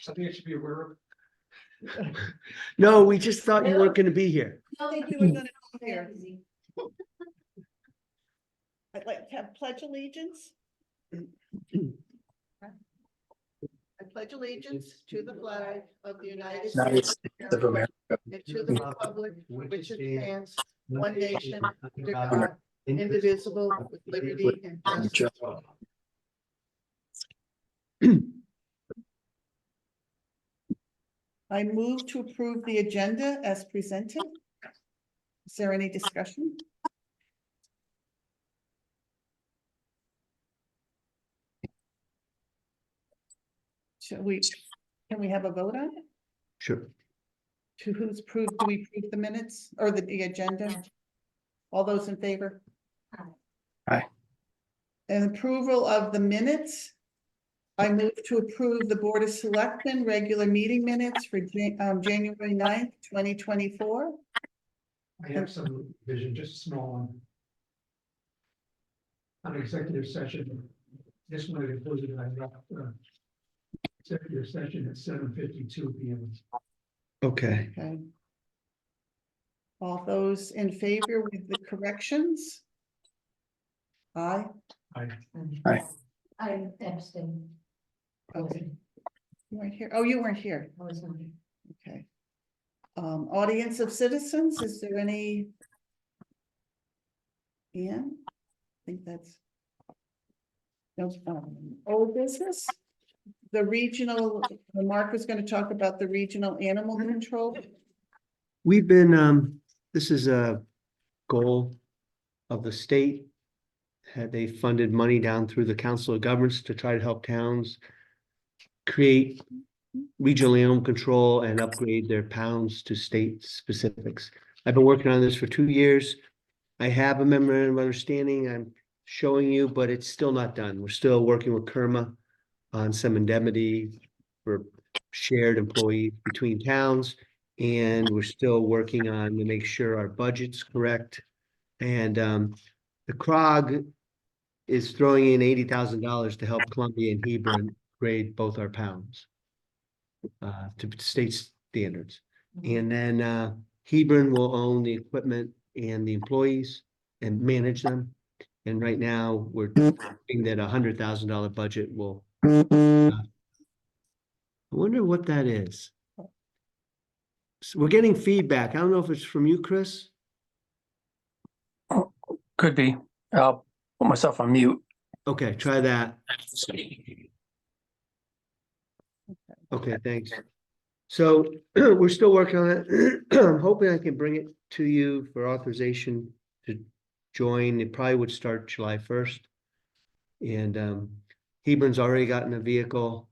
something I should be aware of? No, we just thought you weren't gonna be here. I think you were gonna be here. I'd like to have pledge allegiance. I pledge allegiance to the flag of the United States of America, and to the republic which it stands, one nation, under God, indivisible, with liberty and justice. I move to approve the agenda as presented. Is there any discussion? Can we have a vote on it? Sure. To who's approved, do we approve the minutes or the agenda? All those in favor? Aye. And approval of the minutes. I move to approve the Board of Selectmen regular meeting minutes for January 9th, 2024. I have some vision, just a small one. On executive session, this one I included, I left, executive session at 7:52 p.m. Okay. Okay. All those in favor with the corrections? Aye. I abstain. Okay. You weren't here. Oh, you weren't here. I was not here. Okay. Audience of citizens, is there any? Ian? I think that's. No, old business? The regional, Mark was gonna talk about the regional animal control. We've been, this is a goal of the state. Had they funded money down through the Council of Governments to try to help towns create regional animal control and upgrade their pounds to state specifics. I've been working on this for 2 years. I have a memorandum of understanding I'm showing you, but it's still not done. We're still working with Kerma on some indemnity for shared employees between towns. And we're still working on to make sure our budget's correct. And the CROG is throwing in $80,000 to help Columbia and Hebron grade both our pounds to state standards. And then Hebron will own the equipment and the employees and manage them. And right now we're thinking that $100,000 budget will. I wonder what that is. So we're getting feedback. I don't know if it's from you, Chris. could be. I'll put myself on mute. Okay, try that. Okay, thanks. So we're still working on it. I'm hoping I can bring it to you for authorization to join. It probably would start July 1st. And Hebron's already gotten a vehicle.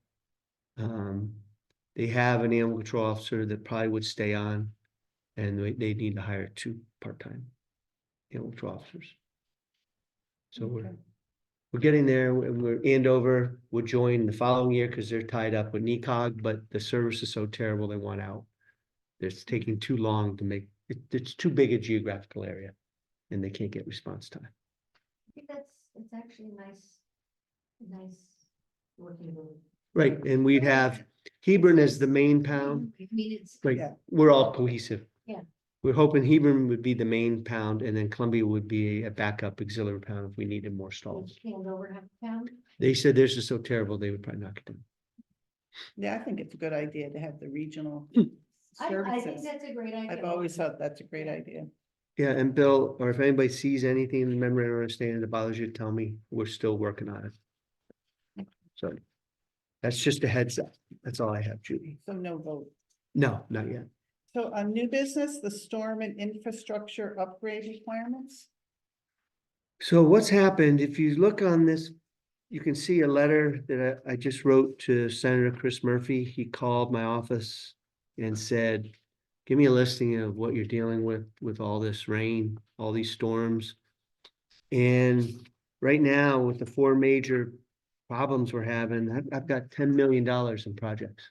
They have an animal control officer that probably would stay on, and they need to hire 2 part-time animal control officers. So Okay. we're getting there. Andover would join the following year because they're tied up with NECOG, but the service is so terrible they want out. It's taking too long to make it's too big a geographical area, and they can't get response time. I think it's actually nice working with. Right, and we'd have Hebron as the main pound. I mean, it's. Like Yeah. we're all cohesive. Yeah. We're hoping Hebron would be the main pound, and then Columbia would be a backup auxiliary pound if we needed more stalls. Andover have a pound. They said theirs is so terrible they would probably knock it down. Yeah, I think it's a good idea to have the regional I think services. that's a great idea. I've always thought that's a great idea. Yeah, and Bill, or if anybody sees anything in the memorandum of understanding that bothers you, tell me. We're still working on it. So that's just a heads up. That's all I have, Judy. So no vote. No, not yet. So on new business, the storm and infrastructure upgrade requirements. So what's happened, if you look on this, you can see a letter that I just wrote to Senator Chris Murphy. He called my office and said, give me a listing of what you're dealing with all this rain, all these storms. And right now, with the 4 major problems we're having, I've got $10 million in projects.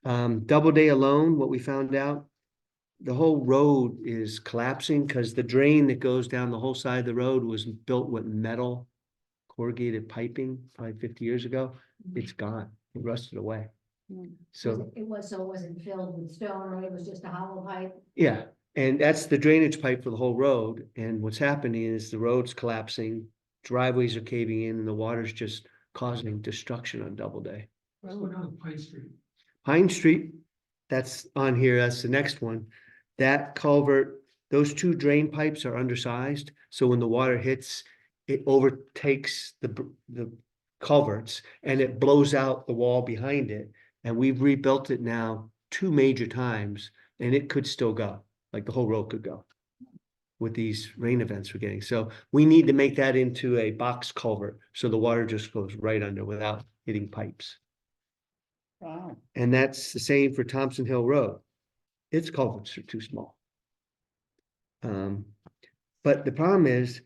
Doubleday alone, what we found out, the whole road is collapsing because the drain that goes down the whole side of the road was built with metal corrugated piping probably 50 years ago. It's gone. It rusted away. So, It wasn't filled with stone, or it was just a hollow pipe. yeah, and that's the drainage pipe for the whole road. And what's happening is the road's collapsing, driveways are caving in, and the water's just causing destruction on Doubleday. What's going on with Pine Street? Pine Street, that's on here, that's the next one. That culvert, those two drain pipes are undersized, so when the water hits, it overtakes the culverts and it blows out the wall behind it. And we've rebuilt it now 2 major times, and it could still go, like the whole road could go with these rain events we're getting. So we need to make that into a box culvert, so the water just goes right under without hitting pipes. Wow. And that's the same for Thompson Hill Road. Its culverts are too small. But the problem is,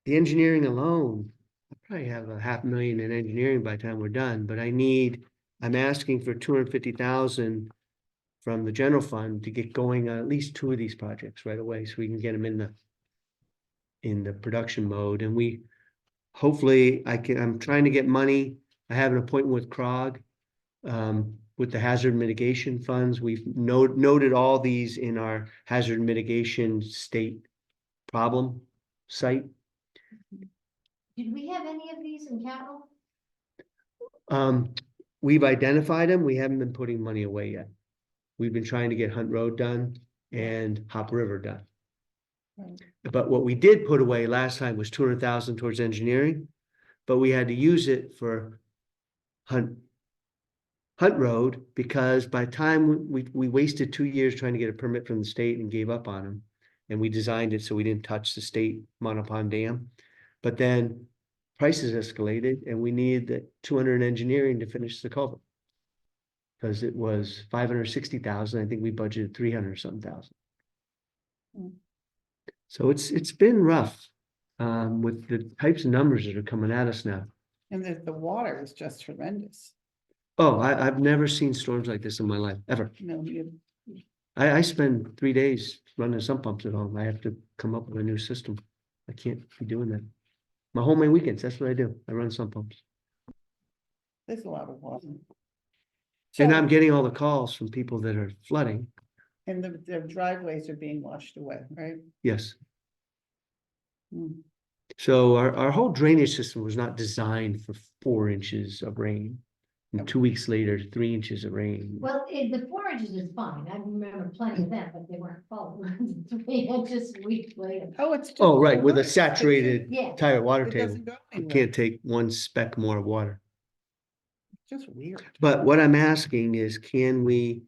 the engineering alone, I probably have $500,000 in engineering by the time we're done, but I'm asking for 250,000 from the general fund to get going on at least 2 of these projects right away, so we can get them in the production mode. And hopefully I'm trying to get money. I have an appointment with CROG. With the hazard mitigation funds, we've noted all these in our hazard mitigation state problem site. Did we have any of these in capital? We've identified them. We haven't been putting money away yet. We've been trying to get Hunt Road done and Hop River done. Right. But what we did put away last time was 200,000 towards engineering, but we had to use it for Hunt Road, because by the time we wasted 2 years trying to get a permit from the state and gave up on them. And we designed it so we didn't touch the state Monopond Dam. But then prices escalated and we needed the 200 in engineering to finish the culvert. Because it was 560,000. I think we budgeted 300 something thousand. Hmm. So it's been rough with the types of numbers that are coming at us now. And the water is just horrendous. Oh, I've never seen storms like this in my life, ever. I spend 3 days running sump pumps at home. I have to come up with a new system. I can't be doing that. My homemade weekends, that's what I do. I run sump pumps. There's a lot of water. And So- I'm getting all the calls from people that are flooding. And their driveways are being washed away, right? Yes. Hmm. So our whole drainage system was not designed for 4 inches of rain. And 2 weeks later, 3 inches of rain. Well, the 4 inches is fine. I remember plenty of them, but they weren't full. 3 inches weeks later. Oh, it's just. Oh, right, with a It saturated Yeah. tire water table. doesn't go You anywhere. can't take 1 speck more of water. It's just weird. But what I'm asking is, can we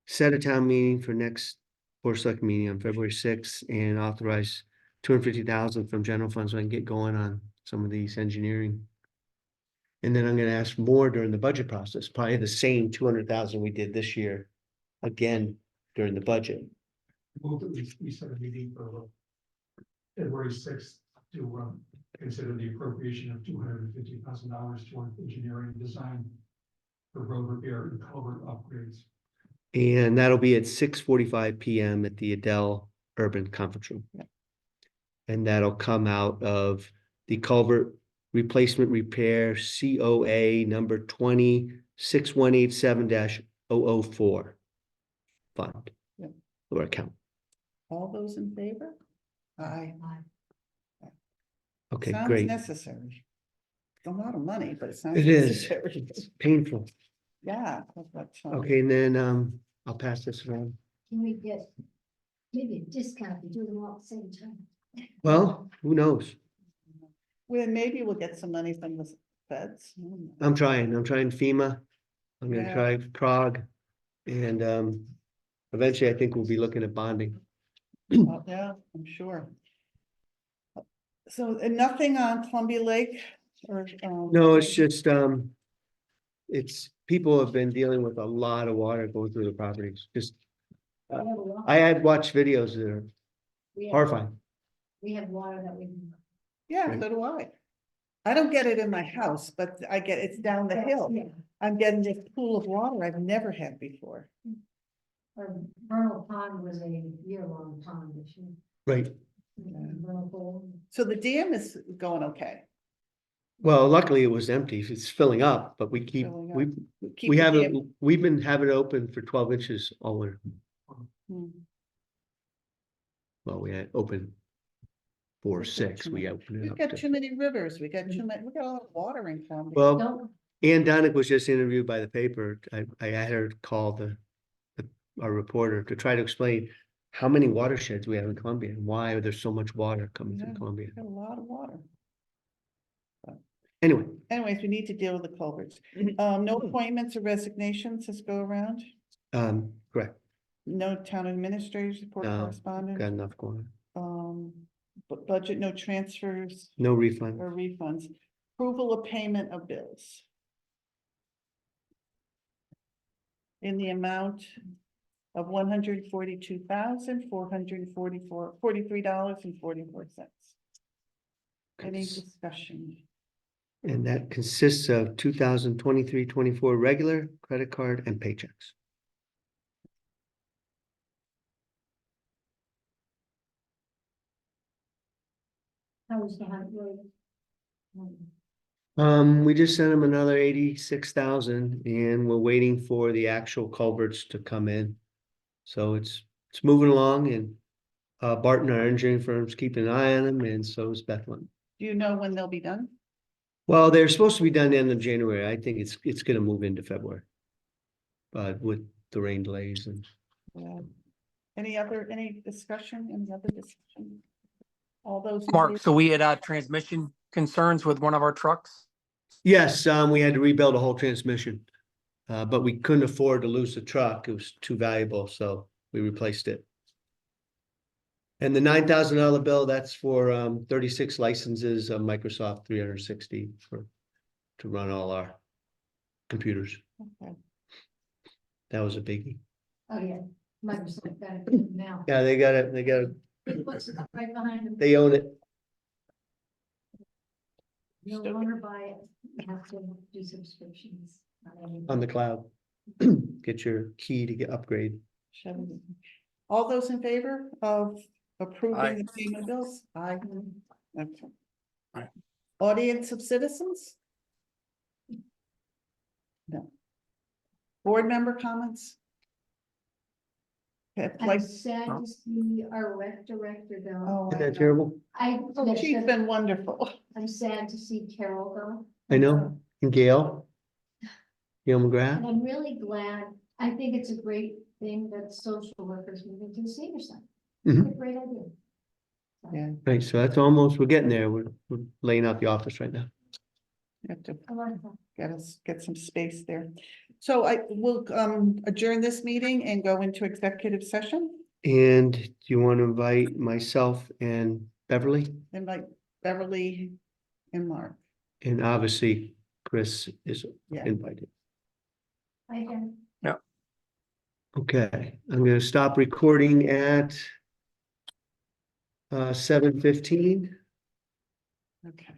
set a town meeting for next board of select meeting on February 6th and authorize 250,000 from general funds so I can get going on some of these engineering? And then I'm gonna ask more during the budget process, probably the same 200,000 we did this year, again, during the budget. Move that we set a meeting for February 6th to consider the appropriation of $250,000 toward engineering design for road repair and culvert upgrades. And that'll be at 6:45 PM at the Adele Urban Conference Room. Yeah. And that'll come out of the culvert replacement repair COA number 206187-004 fund. Yeah. Or account. All those in favor? Aye. Okay, Sounds great. necessary. It's a lot of money, but it sounds It is. necessary. It's painful. Yeah. That's, Okay, and then I'll pass this around. Can we get maybe a discount to do them all at the same time? Well, who knows? Well, maybe we'll get some money from the feds. I'm trying FEMA. I'm gonna Yeah. try CROG. And eventually I think we'll be looking at bonding. Yeah, I'm sure. So, and nothing on Columbia Lake or? No, it's just, people have been dealing with a lot of water going through the properties. Just, We have a lot. I had watched videos that are We have- horrifying. We have water that we. Yeah, Right. so do I. I don't get it in my house, but it's down the hill. Yeah. I'm getting this pool of water I've never had before. Vernal Pond was a year-long pond issue. Right. Vernal Pool. So the dam is going okay. Well, luckily it was empty. It's filling up, but we keep, Filling up. we, Keep we the have dam- it, we've been having it open for 12 inches all winter. Hmm. Well, we had open for We've got 6, too we many- opened it We've up got to. too many rivers, we got a lot of water in Columbia. Well, Don't, Ann Donick was just interviewed by the paper. I had her call our reporter to try to explain how many watersheds we have in Columbia and why there's so much water coming Yeah. through Columbia. Got a lot of water. Anyway, Anyways, we need to deal with the culverts. No appointments or resignations this go around, correct, no town administrators report No, got correspondence, enough going on. budget, no transfers No refund. or refunds. Approval of payment of bills. In the amount of $142,443.44. Any discussion? And that consists of 2023-24 regular credit card and paychecks. how was the hunt really? We just sent them another 86,000 and we're waiting for the actual culverts to come in. So it's moving along and Barton, our engineering firm's keeping an eye on them, and so is Bethlehem. Do you know when they'll be done? Well, they're supposed to be done the end of January. I think it's gonna move into February. But with the rain delays and Yeah. Any discussion, any other discussion? All those. in Mark, favor? so we had transmission concerns with one of our trucks. yes, we had to rebuild a whole transmission. But we couldn't afford to lose the truck. It was too valuable, so we replaced it. And the $9,000 bill, that's for 36 licenses of Microsoft 360 to run all our computers. Okay. That was a biggie. Oh, yeah, Microsoft got it now. Yeah, they got it, It puts it right behind them. they own it. No longer buy it, you have to do subscriptions. On the cloud. Get your key to get upgrade. All those in favor of Aye. approving the payment bills? Aye. Okay. Aye. Audience of citizens? No. Board member comments? Okay, I'm like, sad to see our rec director go. oh, Isn't that terrible? she's been wonderful. I'm sad to see Carol go. I know. And Gail McGrath. And I'm really glad, I think it's a great thing that social workers move into the senior center. Mhm. It's a great idea. Yeah. Right, so that's almost, we're getting there. We're laying out the office right now. You have to I like that. get some space there. So I will adjourn this meeting and go into executive session. And do you want to invite myself and Beverly? Invite Beverly and Mark. And obviously Chris is Yeah. invited. I can. Okay, I'm gonna stop recording at 7:15. Okay.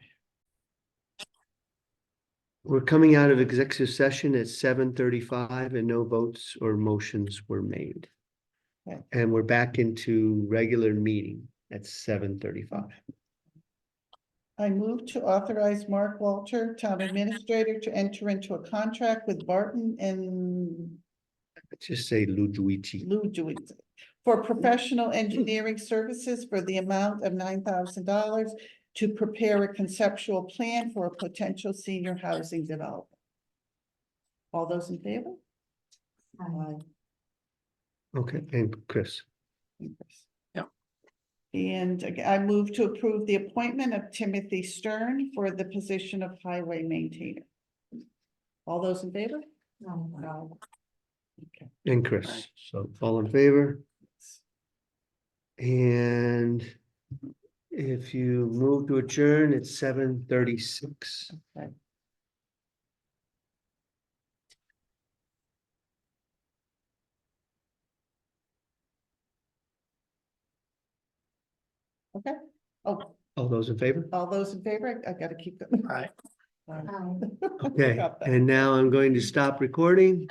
We're coming out of executive session at 7:35 and no votes or motions were made. Okay. And we're back into regular meeting at 7:35. I move to authorize Mark Walter, Town Administrator, to enter into a contract with Barton and Let's just say Luigi. Lou Dewey for professional engineering services for the amount of $9,000 to prepare a conceptual plan for a potential senior housing development. All those in favor? Aye. Okay, and Chris. Yep. And again, I move to approve the appointment of Timothy Stern for the position of highway maintainer. All those in favor? No. Okay. And Chris, so all in favor? And if you move to adjourn, it's 7:36. Okay. Okay, oh, All those in favor? all those in favor, I gotta keep them. Aye. Okay, and now I'm going to stop recording.